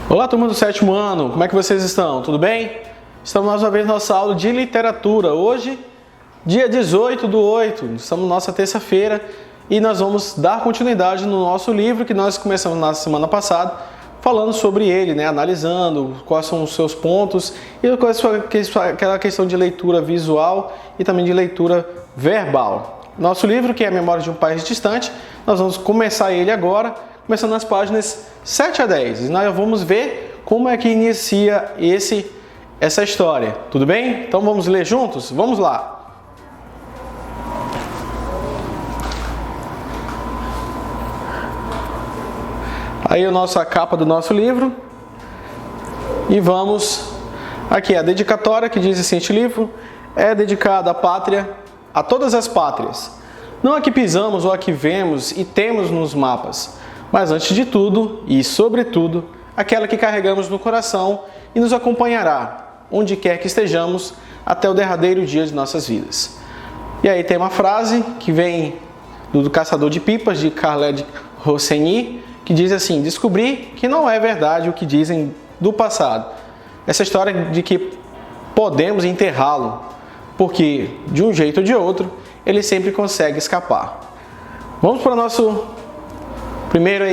Olá, turma do 7º ano, como é que vocês estão? Tudo bem? Estamos mais uma vez na nossa aula de literatura. Hoje, dia 18/8, estamos na nossa terça-feira e nós vamos dar continuidade no nosso livro que nós começamos na semana passada, falando sobre ele, né? Analisando quais são os seus pontos e aquela questão de leitura visual e também de leitura verbal. Nosso livro, que é a Memória de um País Distante, nós vamos começar ele agora, começando nas páginas 7 a 10. E nós vamos ver como é que inicia essa história. Tudo bem? Então vamos ler juntos? Vamos lá! Aí a capa do nosso livro. E vamos aqui, a dedicatória que diz assim: este livro é dedicado à pátria, a todas as pátrias. Não a que pisamos ou a que vemos e temos nos mapas, mas antes de tudo e sobretudo, aquela que carregamos no coração e nos acompanhará, onde quer que estejamos, até o derradeiro dia de nossas vidas. E aí tem uma frase que vem do Caçador de Pipas, de Khaled Hosseini, que diz assim: descobri que não é verdade o que dizem do passado. Essa história de que podemos enterrá-lo, porque de um jeito ou de outro, ele sempre consegue escapar. Vamos para o nosso primeiro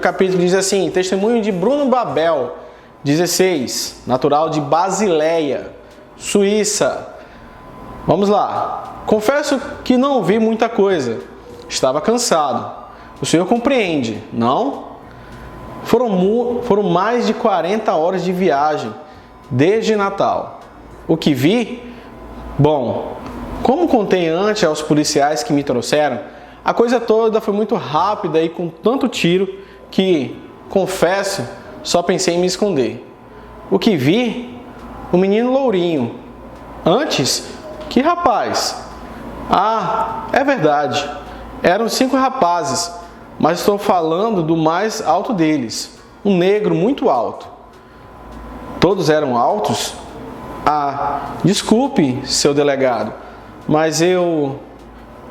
capítulo. Diz assim: testemunho de Bruno Babel, 16, natural de Basileia, Suíça. Vamos lá. Confesso que não vi muita coisa. Estava cansado. O senhor compreende, não? Foram mais de 40 horas de viagem desde Natal. O que vi? Bom, como contei antes aos policiais que me trouxeram, a coisa toda foi muito rápida e com tanto tiro que, confesso, só pensei em me esconder. O que vi? O menino lourinho. Antes? Que rapaz? Ah, é verdade. Eram 5 rapazes, mas estou falando do mais alto deles. Um negro muito alto. Todos eram altos? Ah, desculpe, seu delegado, mas eu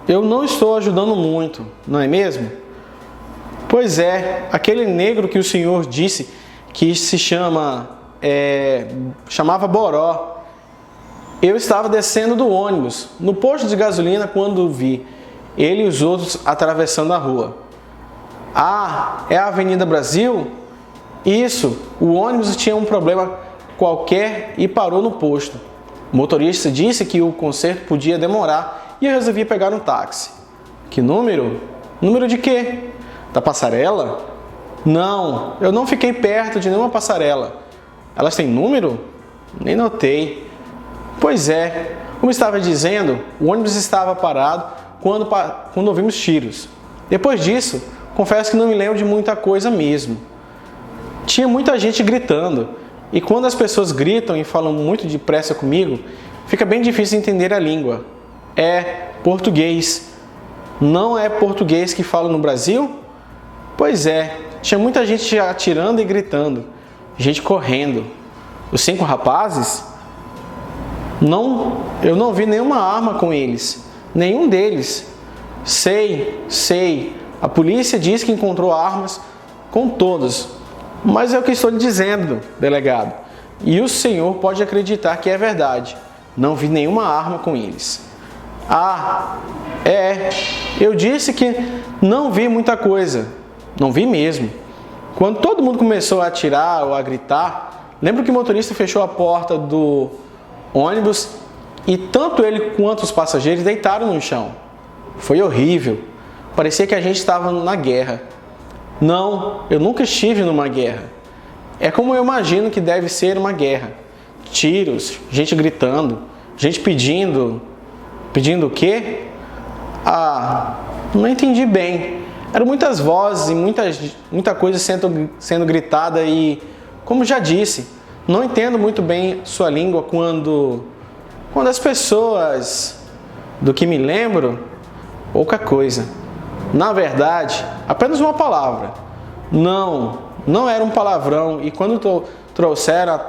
não estou ajudando muito, não é mesmo? Pois é, aquele negro que o senhor disse que se chamava Boró. Eu estava descendo do ônibus, no posto de gasolina, quando vi ele e os outros atravessando a rua. Ah, é a Avenida Brasil? Isso, o ônibus tinha um problema qualquer e parou no posto. O motorista disse que o conserto podia demorar e eu resolvi pegar um táxi. Que número? Número de quê? Da passarela? Não, eu não fiquei perto de nenhuma passarela. Elas têm número? Nem notei. Pois é, como estava dizendo, o ônibus estava parado quando ouvimos tiros. Depois disso, confesso que não me lembro de muita coisa mesmo. Tinha muita gente gritando, e quando as pessoas gritam e falam muito depressa comigo, fica bem difícil entender a língua. É português. Não é português que falam no Brasil? Pois é, tinha muita gente atirando e gritando, gente correndo. Os 5 rapazes? Não, eu não vi nenhuma arma com eles, nenhum deles. Sei, a polícia diz que encontrou armas com todos, mas é o que estou lhe dizendo, delegado. E o senhor pode acreditar que é verdade, não vi nenhuma arma com eles. Ah, eu disse que não vi muita coisa, não vi mesmo. Quando todo mundo começou a atirar ou a gritar, lembro que o motorista fechou a porta do ônibus e tanto ele quanto os passageiros deitaram no chão. Foi horrível. Parecia que a gente estava na guerra. Não, eu nunca estive numa guerra. É como eu imagino que deve ser uma guerra. Tiros, gente gritando, gente pedindo o quê? Ah, não entendi bem. Eram muitas vozes e muita coisa sendo gritada e, como já disse, não entendo muito bem sua língua quando as pessoas, do que me lembro, pouca coisa. na verdade, apenas uma palavra. Não era um palavrão. E quando trouxeram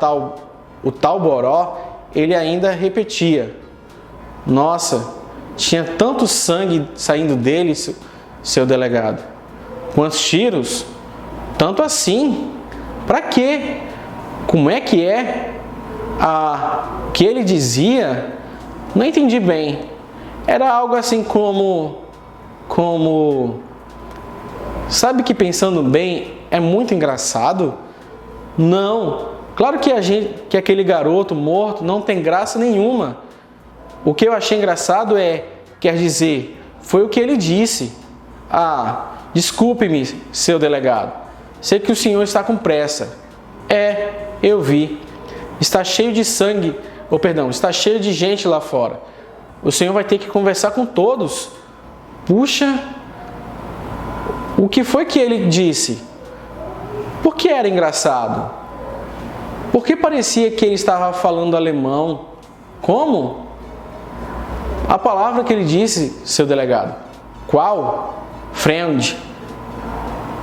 o tal Boró, ele ainda repetia. Nossa, tinha tanto sangue saindo dele, seu delegado. Quantos tiros? Tanto assim? Para quê? Como é que é? Que ele dizia? Não entendi bem. Era algo assim como sabe que, pensando bem, é muito engraçado? Não. Claro que aquele garoto morto não tem graça nenhuma. O que eu achei engraçado quer dizer, foi o que ele disse. Desculpe-me, seu delegado. Sei que o senhor está com pressa. Eu vi. Está cheio de sangue, está cheio de gente lá fora. O senhor vai ter que conversar com todos. Puxa, o que foi que ele disse? Por que era engraçado? Por que parecia que ele estava falando alemão? Como? A palavra que ele disse, seu delegado. Qual? Friend.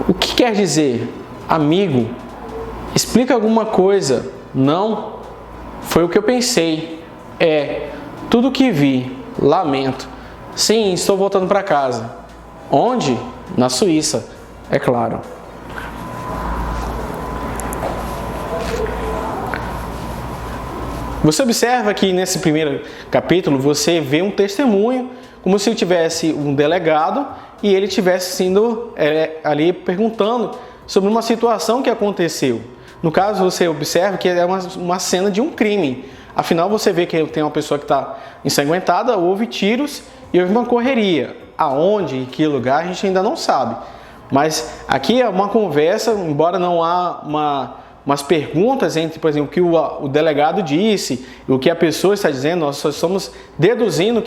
O que quer dizer? Amigo. Explica alguma coisa. Não? Foi o que eu pensei. Tudo que vi. Lamento. Sim, estou voltando para casa. Onde? Na Suíça, é claro. Você observa que nesse primeiro capítulo você vê um testemunho, como se tivesse um delegado e ele tivesse sendo ali perguntando sobre uma situação que aconteceu. No caso, você observa que é uma cena de um crime. Afinal, você vê que tem uma pessoa que está ensanguentada, houve tiros e houve uma correria. Aonde, em que lugar, a gente ainda não sabe. Mas aqui é uma conversa, embora não há umas perguntas entre, por exemplo, o que o delegado disse e o que a pessoa está dizendo. Nós só estamos deduzindo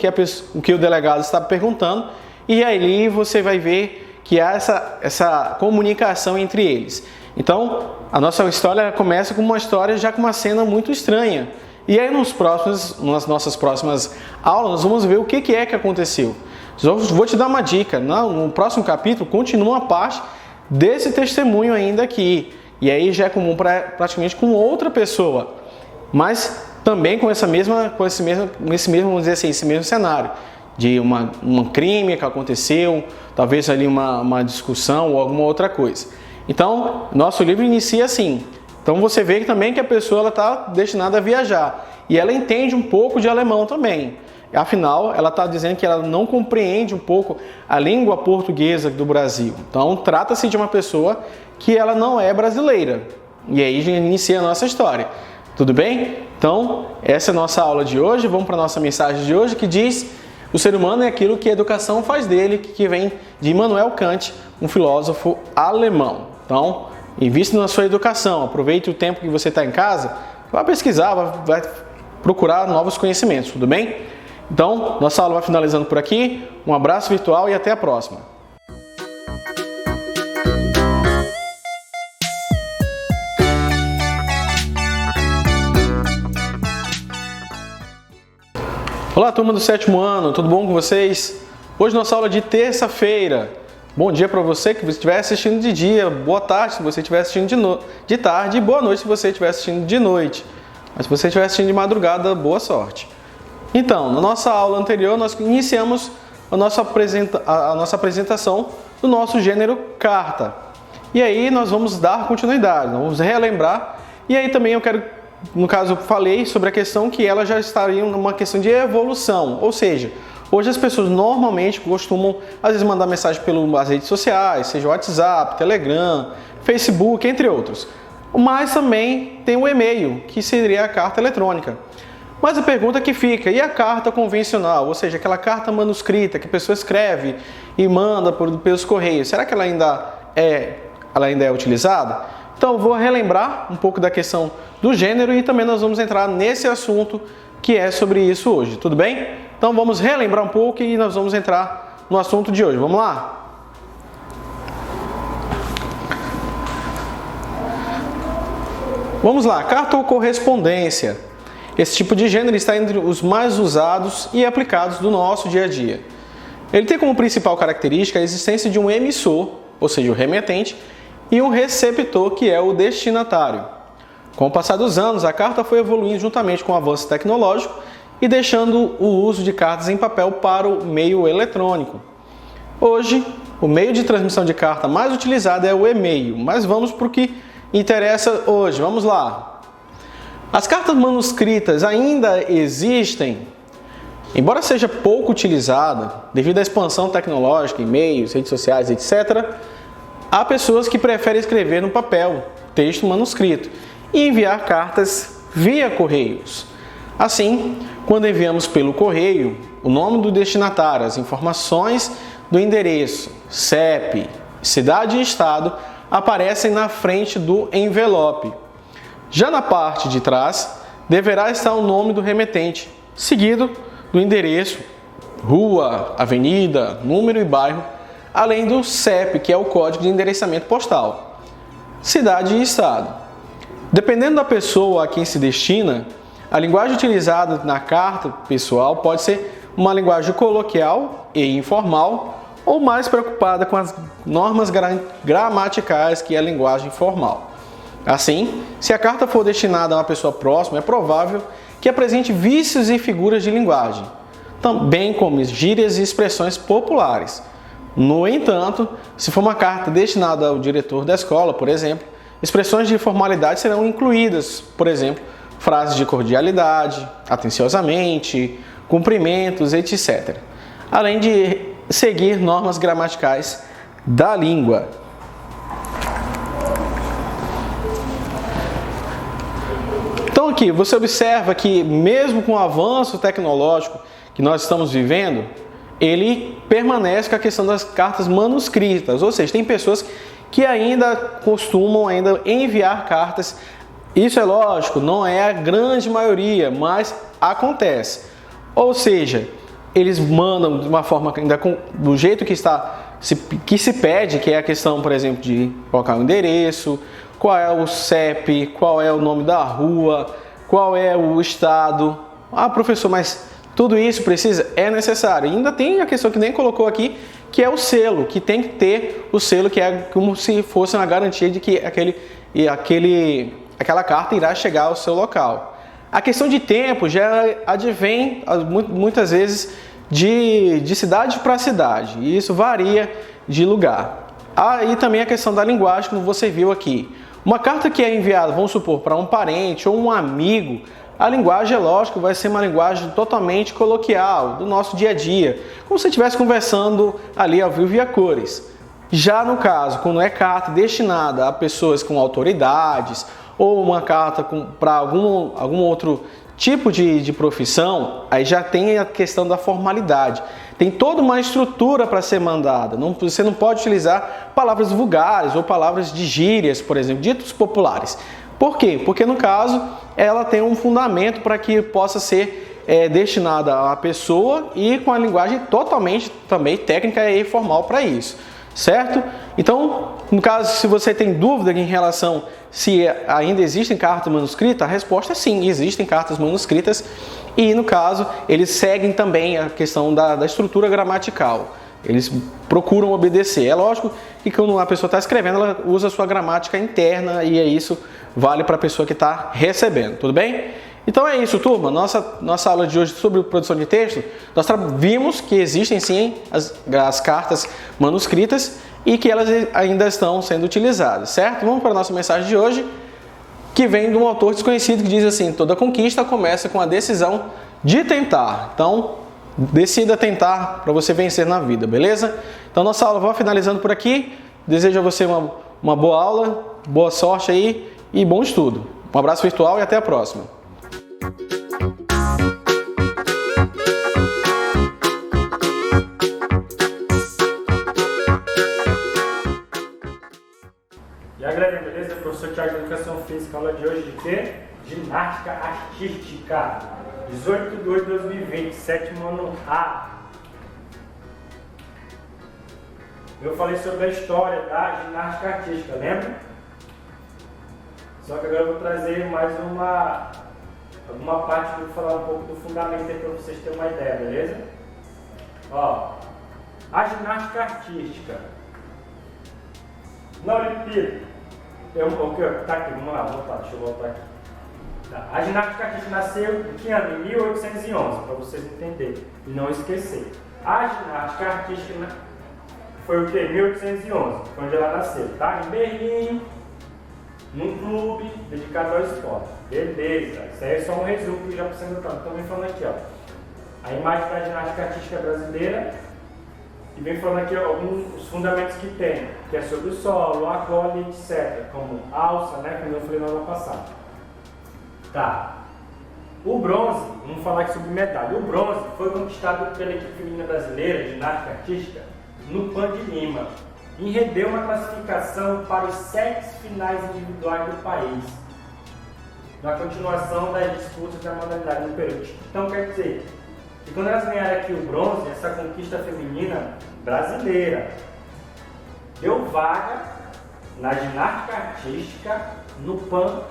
o que o delegado está perguntando. E aí você vai ver que há essa comunicação entre eles. Então, a nossa história começa com uma história já com uma cena muito estranha. E aí nas nossas próximas aulas, nós vamos ver o que é que aconteceu. Eu vou te dar uma dica. No próximo capítulo, continua a parte desse testemunho ainda aqui. E aí já é comum praticamente com outra pessoa. Mas também com esse mesmo, vamos dizer assim, esse mesmo cenário. De um crime que aconteceu, talvez ali uma discussão ou alguma outra coisa. Então, nosso livro inicia assim. Então você vê também que a pessoa está destinada a viajar. E ela entende um pouco de alemão também. Afinal, ela está dizendo que ela não compreende um pouco a língua portuguesa do Brasil. Então, trata-se de uma pessoa que ela não é brasileira. E aí já inicia a nossa história. Tudo bem? Então, essa é a nossa aula de hoje. Vamos para a nossa mensagem de hoje, que diz: o ser humano é aquilo que a educação faz dele, que vem de Immanuel Kant, um filósofo alemão. Então, invista na sua educação. Aproveite o tempo que você está em casa. Vá pesquisar, vai procurar novos conhecimentos. Tudo bem? Então, nossa aula vai finalizando por aqui. Um abraço virtual e até a próxima. Olá, turma do 7º ano, tudo bom com vocês? Hoje nossa aula de terça-feira. Bom dia para você que estiver assistindo de dia, boa tarde se você estiver assistindo de tarde e boa noite se você estiver assistindo de noite. Mas se você estiver assistindo de madrugada, boa sorte. Então, na nossa aula anterior, nós iniciamos a nossa apresentação do nosso gênero carta. E aí nós vamos dar continuidade, vamos relembrar. E aí também eu quero, no caso, eu falei sobre a questão que ela já estaria numa questão de evolução. Ou seja, hoje as pessoas normalmente costumam, às vezes, mandar mensagem pelas redes sociais, seja WhatsApp, Telegram, Facebook, entre outros. Mas também tem o e-mail, que seria a carta eletrônica. Mas a pergunta que fica, e a carta convencional? Ou seja, aquela carta manuscrita que a pessoa escreve e manda pelos correios. Será que ela ainda é utilizada? Então eu vou relembrar um pouco da questão do gênero e também nós vamos entrar nesse assunto que é sobre isso hoje. Tudo bem? Então vamos relembrar um pouco e nós vamos entrar no assunto de hoje. Vamos lá? Vamos lá, carta ou correspondência. Esse tipo de gênero está entre os mais usados e aplicados do nosso dia a dia. Ele tem como principal característica a existência de um emissor, ou seja, o remetente, e um receptor, que é o destinatário. Com o passar dos anos, a carta foi evoluindo juntamente com o avanço tecnológico e deixando o uso de cartas em papel para o meio eletrônico. Hoje, o meio de transmissão de carta mais utilizado é o e-mail, mas vamos para o que interessa hoje. Vamos lá. As cartas manuscritas ainda existem, embora seja pouco utilizada, devido à expansão tecnológica, e-mails, redes sociais, etc., há pessoas que preferem escrever no papel, texto manuscrito, e enviar cartas via correios. Assim, quando enviamos pelo correio, o nome do destinatário, as informações do endereço, CEP, cidade e estado aparecem na frente do envelope. Já na parte de trás, deverá estar o nome do remetente, seguido do endereço, rua, avenida, número e bairro, além do CEP, que é o código de endereçamento postal, cidade e estado. Dependendo da pessoa a quem se destina, a linguagem utilizada na carta pessoal pode ser uma linguagem coloquial e informal, ou mais preocupada com as normas gramaticais, que é a linguagem formal. Assim, se a carta for destinada a uma pessoa próxima, é provável que apresente vícios e figuras de linguagem, bem como gírias e expressões populares. No entanto, se for uma carta destinada ao diretor da escola, por exemplo, expressões de formalidade serão incluídas, por exemplo, frases de cordialidade, atenciosamente, cumprimentos, etc. Além de seguir normas gramaticais da língua. Então aqui, você observa que mesmo com o avanço tecnológico que nós estamos vivendo, ele permanece com a questão das cartas manuscritas, ou seja, tem pessoas que ainda costumam enviar cartas. Isso é lógico, não é a grande maioria, mas acontece. Ou seja, eles mandam de uma forma ainda do jeito que se pede, que é a questão, por exemplo, de colocar o endereço, qual é o CEP, qual é o nome da rua, qual é o estado. Ah, professor, mas tudo isso precisa? É necessário. E ainda tem a questão que nem colocou aqui, que é o selo, que tem que ter o selo, que é como se fosse uma garantia de que aquela carta irá chegar ao seu local. A questão de tempo já advém muitas vezes de cidade para cidade, e isso varia de lugar. Aí também a questão da linguagem, como você viu aqui. Uma carta que é enviada, vamos supor, para um parente ou um amigo, a linguagem, é lógico, vai ser uma linguagem totalmente coloquial, do nosso dia a dia, como se estivesse conversando ali ao vivo e a cores. Já no caso, quando é carta destinada a pessoas com autoridades, ou uma carta para algum outro tipo de profissão, aí já tem a questão da formalidade. Tem toda uma estrutura para ser mandada. Você não pode utilizar palavras vulgares ou palavras de gírias, por exemplo, ditos populares. Por quê? Porque no caso, ela tem um fundamento para que possa ser destinada à pessoa e com a linguagem totalmente também técnica e formal para isso. Certo? Então, no caso, se você tem dúvida em relação se ainda existem cartas manuscritas, a resposta é sim, existem cartas manuscritas e, no caso, eles seguem também a questão da estrutura gramatical. Eles procuram obedecer. É lógico que quando a pessoa está escrevendo, ela usa a sua gramática interna e isso vale para a pessoa que está recebendo. Tudo bem? Então é isso, turma. Nossa aula de hoje sobre produção de texto, nós vimos que existem sim as cartas manuscritas e que elas ainda estão sendo utilizadas, certo? Vamos para a nossa mensagem de hoje, que vem de um autor desconhecido que diz assim: toda conquista começa com a decisão de tentar. Então, decida tentar para você vencer na vida, beleza? Então nossa aula vai finalizando por aqui. Desejo a você uma boa aula, boa sorte aí e bom estudo. Um abraço virtual e até a próxima. E a galera, beleza? Professor Thiago de Educação Física, aula de hoje de quê? Ginástica artística, 18/2/2020, sétimo ano A. Eu falei sobre a história da ginástica artística, lembra? Só que agora eu vou trazer mais alguma parte, vou falar um pouco do fundamento aí para vocês terem uma ideia, beleza? Ó, A ginástica artística. Na Olimpíada. Tá aqui, vamos lá, deixa eu voltar aqui. Tá. A ginástica artística nasceu em que ano? Em 1811, para vocês entenderem e não esquecer. A ginástica artística foi o que? 1811, onde ela nasceu, tá? Em Berlim, num clube dedicado ao esporte. Beleza, isso aí é só um resumo que já precisa notar. Então vem falando aqui, ó. A imagem da ginástica artística brasileira e vem falando aqui alguns fundamentos que tem, que é sobre o solo, a cola, etc. Como alça, né? Como eu falei na aula passada. Tá. O bronze, vamos falar aqui sobre medalha. O bronze foi conquistado pela equipe feminina brasileira de ginástica artística no Pan de Lima e rendeu uma classificação para os 7 finais individuais do país, na continuação das disputas da modalidade no período. Então quer dizer que quando elas ganharam aqui o bronze, essa conquista feminina brasileira deu vaga na ginástica artística no Pan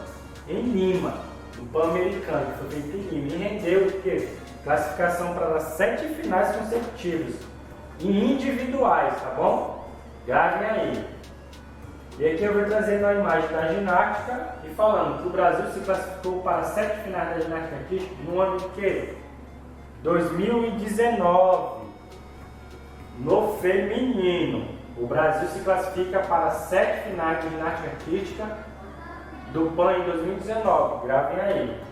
em Lima, no Pan-Americano, que foi feito em Lima, e rendeu o quê? Classificação para as 7 finais consecutivas e individuais, tá bom? Gravem aí. E aqui eu vou trazendo a imagem da ginástica e falando que o Brasil se classificou para as 7 finais da ginástica artística no ano de quê? 2019, no feminino. O Brasil se classifica para as 7 finais de ginástica artística do PAN em 2019. Gravem aí.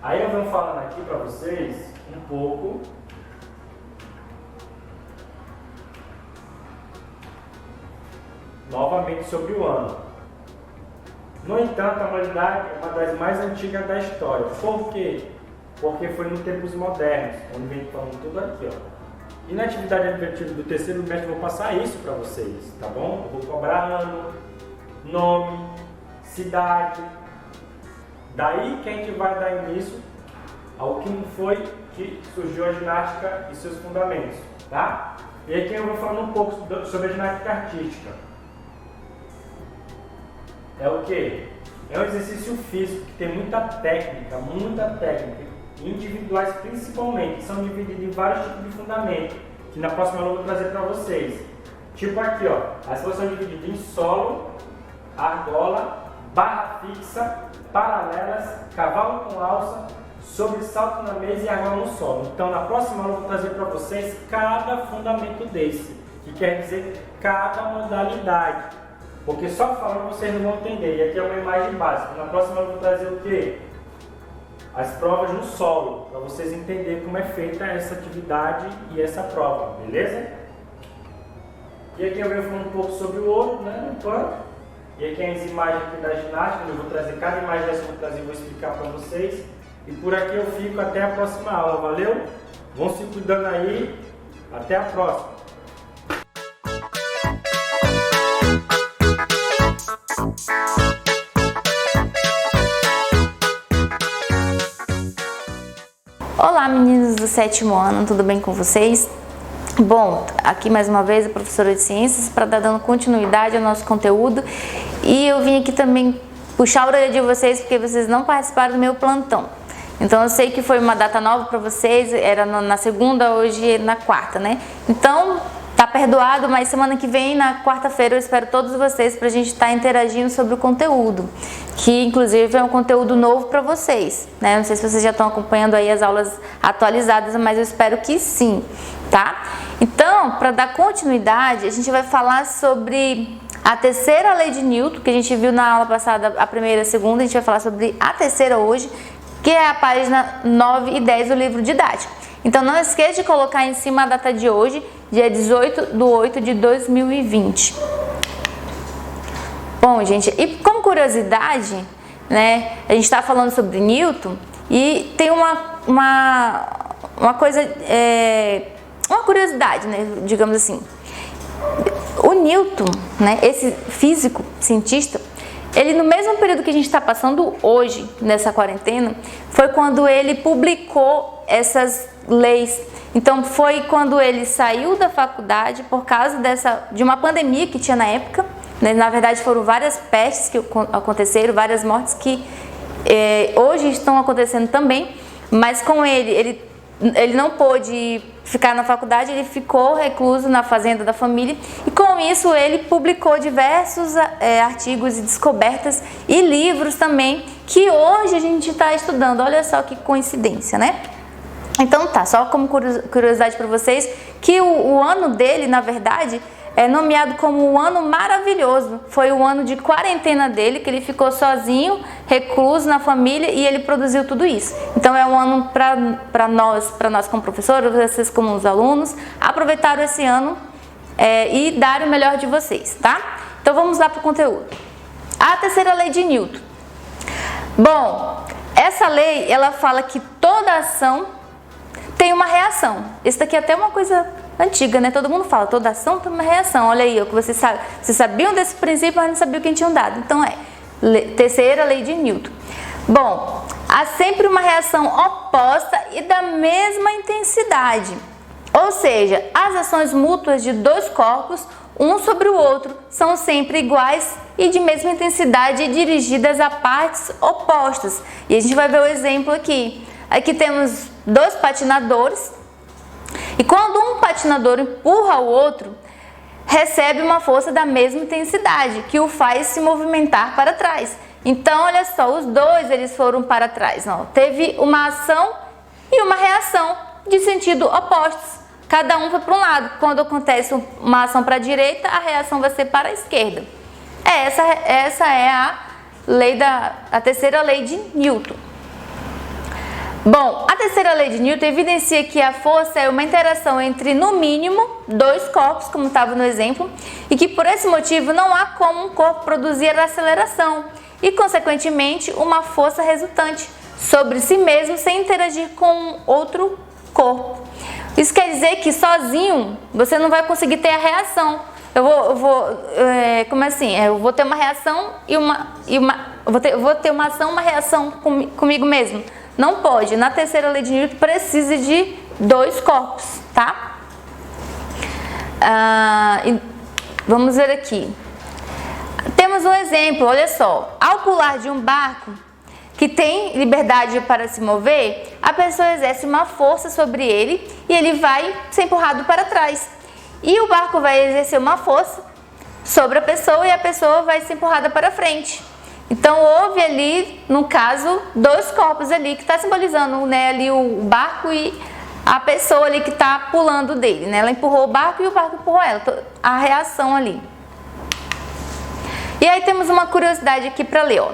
Aí eu venho falando aqui para vocês um pouco novamente sobre o ano. No entanto, a modalidade é uma das mais antigas da história. Por quê? Porque foi nos tempos modernos, onde vem falando tudo aqui, ó. E na atividade advertida do terceiro mês eu vou passar isso para vocês, tá bom? Eu vou cobrar ano, nome, cidade. Daí que a gente vai dar início ao que foi que surgiu a ginástica e seus fundamentos, tá? E aqui eu vou falando um pouco sobre a ginástica artística. É o que? É um exercício físico que tem muita técnica, individuais principalmente, que são divididos em vários tipos de fundamento, que na próxima aula eu vou trazer para vocês. Tipo aqui, ó, as coisas são divididas em solo, argola, barra fixa, paralelas, cavalo com alça, sobressalto na mesa e argola no solo. Então na próxima aula eu vou trazer para vocês cada fundamento desse, que quer dizer cada modalidade. Porque só falando vocês não vão entender. E aqui é uma imagem básica. Na próxima eu vou trazer o quê? As provas no solo, para vocês entenderem como é feita essa atividade e essa prova, beleza? E aqui eu venho falando um pouco sobre o ouro, né, no pano. E aqui as imagens aqui da ginástica, eu vou trazer cada imagem dessa, eu vou trazer e vou explicar para vocês. E por aqui eu fico até a próxima aula, valeu? Vão se cuidando aí, até a próxima. Olá meninos do 7º ano, tudo bem com vocês? Bom, aqui mais uma vez a professora de ciências para dar dando continuidade ao nosso conteúdo e eu vim aqui também puxar a orelha de vocês porque vocês não participaram do meu plantão. Então eu sei que foi uma data nova para vocês, era na segunda, hoje é na quarta, né? Então tá perdoado, mas semana que vem, na quarta-feira, eu espero todos vocês para a gente estar interagindo sobre o conteúdo, que inclusive é um conteúdo novo para vocês, né? Não sei se vocês já estão acompanhando aí as aulas atualizadas, mas eu espero que sim, tá? Então, para dar continuidade, a gente vai falar sobre a terceira lei de Newton, que a gente viu na aula passada, a primeira e a segunda, a gente vai falar sobre a terceira hoje, que é a página 9 e 10 do livro didático. Então não esqueça de colocar em cima a data de hoje, dia 18/8/2020. Bom, gente, e como curiosidade, né, a gente está falando sobre Newton e tem uma coisa, uma curiosidade, né, digamos assim. O Newton, né, esse físico, cientista, ele no mesmo período que a gente está passando hoje, nessa quarentena, foi quando ele publicou essas leis. Então foi quando ele saiu da faculdade por causa de uma pandemia que tinha na época, né? Na verdade foram várias pestes que aconteceram, várias mortes que hoje estão acontecendo também, mas com ele ele não pôde ficar na faculdade, ele ficou recluso na fazenda da família e com isso ele publicou diversos artigos e descobertas e livros também que hoje a gente está estudando. Olha só que coincidência, né? Então tá, só como curiosidade para vocês, que o ano dele, na verdade, é nomeado como o ano maravilhoso. Foi o ano de quarentena dele, que ele ficou sozinho, recluso na família e ele produziu tudo isso. Então é um ano para nós como professores, vocês como os alunos, aproveitaram esse ano e darem o melhor de vocês, tá? Então vamos lá para o conteúdo. A terceira lei de Newton. Bom, essa lei, ela fala que toda ação tem uma reação. Isso daqui é até uma coisa antiga, né? Todo mundo fala, toda ação tem uma reação. Olha aí, o que vocês sabiam desse princípio, mas não sabiam o que tinham dado. Então terceira lei de Newton. Bom, há sempre uma reação oposta e da mesma intensidade. Ou seja, as ações mútuas de dois corpos, um sobre o outro, são sempre iguais e de mesma intensidade dirigidas a partes opostas. E a gente vai ver o exemplo aqui. Aqui temos dois patinadores e quando um patinador empurra o outro, recebe uma força da mesma intensidade que o faz se movimentar para trás. Então, olha só, os dois eles foram para trás. Não, teve uma ação e uma reação de sentido opostos. Cada um foi para um lado. Quando acontece uma ação para a direita, a reação vai ser para a esquerda. Essa é a terceira lei de Newton. Bom, a terceira lei de Newton evidencia que a força é uma interação entre, no mínimo, dois corpos, como estava no exemplo, e que por esse motivo não há como um corpo produzir aceleração e, consequentemente, uma força resultante sobre si mesmo sem interagir com outro corpo. Isso quer dizer que sozinho você não vai conseguir ter a reação. Como assim? Eu vou ter uma reação vou ter uma ação, uma reação comigo mesmo. Não pode. Na terceira lei de Newton precisa de dois corpos, tá? Vamos ver aqui. Temos um exemplo, olha só. Ao pular de um barco que tem liberdade para se mover, a pessoa exerce uma força sobre ele e ele vai ser empurrado para trás. E o barco vai exercer uma força sobre a pessoa e a pessoa vai ser empurrada para frente. Então houve ali, no caso, dois corpos ali que está simbolizando, né, ali o barco e a pessoa ali que está pulando dele, né? Ela empurrou o barco e o barco empurrou ela, a reação ali. E aí temos uma curiosidade aqui para ler, ó.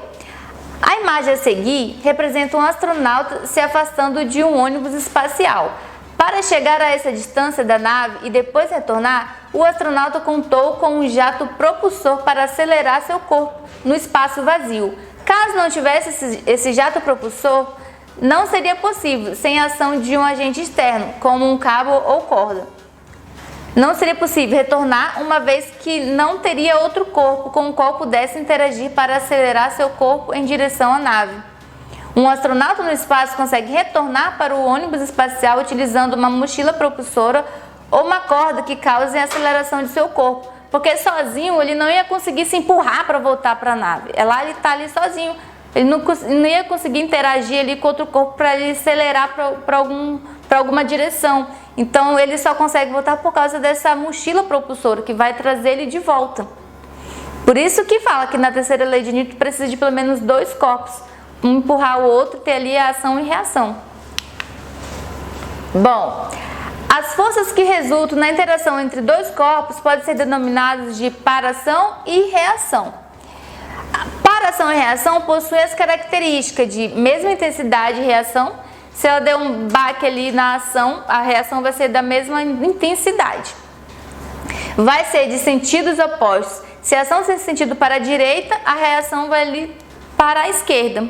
A imagem a seguir representa um astronauta se afastando de um ônibus espacial. Para chegar a essa distância da nave e depois retornar, o astronauta contou com um jato propulsor para acelerar seu corpo no espaço vazio. Caso não tivesse esse jato propulsor, não seria possível, sem a ação de um agente externo, como um cabo ou corda. Não seria possível retornar, uma vez que não teria outro corpo com o qual pudesse interagir para acelerar seu corpo em direção à nave. Um astronauta no espaço consegue retornar para o ônibus espacial utilizando uma mochila propulsora ou uma corda que cause a aceleração de seu corpo, porque sozinho ele não ia conseguir se empurrar para voltar para a nave. Ele está ali sozinho, ele não ia conseguir interagir ali com outro corpo para ele acelerar para alguma direção. Então ele só consegue voltar por causa dessa mochila propulsora que vai trazer ele de volta. Por isso que fala que na terceira lei de Newton precisa de pelo menos dois corpos, um empurrar o outro, ter ali a ação e reação. Bom, as forças que resultam na interação entre dois corpos podem ser denominadas de paração e reação. Paração e reação possuem as características de mesma intensidade e reação. Se ela der um baque ali na ação, a reação vai ser da mesma intensidade. Vai ser de sentidos opostos. Se a ação tem sentido para a direita, a reação vai ali para a esquerda.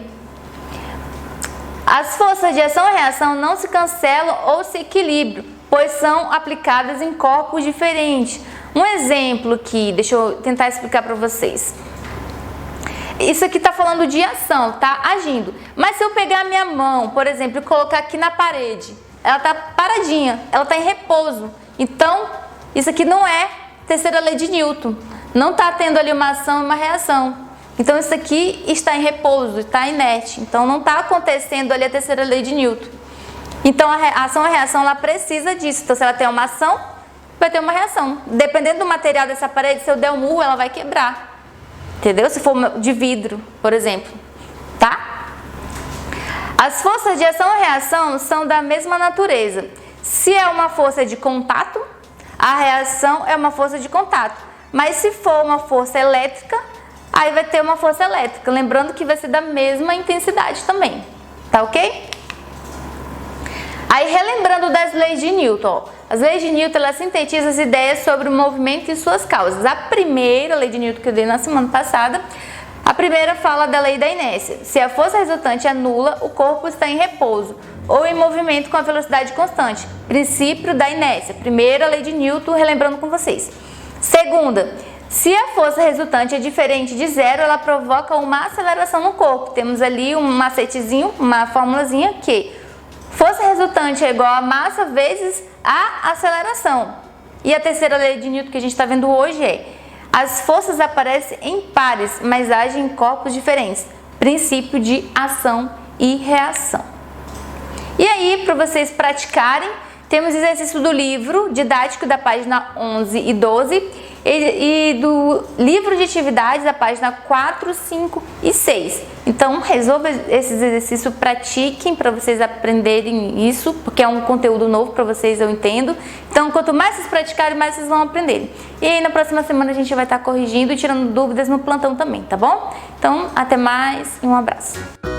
As forças de ação e reação não se cancelam ou se equilibram, pois são aplicadas em corpos diferentes. Um exemplo aqui, deixa eu tentar explicar para vocês. Isso aqui está falando de ação, tá? Agindo. Mas se eu pegar a minha mão, por exemplo, e colocar aqui na parede, ela está paradinha, ela está em repouso. Então, isso aqui não é terceira lei de Newton. Não está tendo ali uma ação e uma reação. Então, isso aqui está em repouso, está inerte. Então, não está acontecendo ali a terceira lei de Newton. Então a ação e a reação ela precisa disso. Então se ela tem uma ação, vai ter uma reação. Dependendo do material dessa parede, se eu der um murro, ela vai quebrar. Entendeu? Se for de vidro, por exemplo. Tá? As forças de ação e reação são da mesma natureza. Se é uma força de contato, a reação é uma força de contato. Mas se for uma força elétrica, aí vai ter uma força elétrica. Lembrando que vai ser da mesma intensidade também. Tá ok? Aí relembrando das leis de Newton. Ó. As leis de Newton elas sintetizam as ideias sobre o movimento e suas causas. A primeira lei de Newton que eu dei na semana passada, a primeira fala da lei da inércia. Se a força resultante é nula, o corpo está em repouso ou em movimento com a velocidade constante. Princípio da inércia. Primeira lei de Newton, relembrando com vocês. Segunda, se a força resultante é diferente de zero, ela provoca uma aceleração no corpo. Temos ali um macetezinho, uma formulazinha que força resultante é igual a massa vezes a aceleração. E a terceira lei de Newton que a gente está vendo hoje é: as forças aparecem em pares, mas agem em corpos diferentes. Princípio de ação e reação. E aí, para vocês praticarem, temos exercício do livro didático da página 11 e 12 e do livro de atividades da página 4, 5 e 6. Então, resolva esses exercícios, pratiquem para vocês aprenderem isso, porque é um conteúdo novo para vocês, eu entendo. Então, quanto mais vocês praticarem, mais vocês vão aprender. E aí, na próxima semana, a gente vai estar corrigindo e tirando dúvidas no plantão também, tá bom? Então, até mais e um abraço.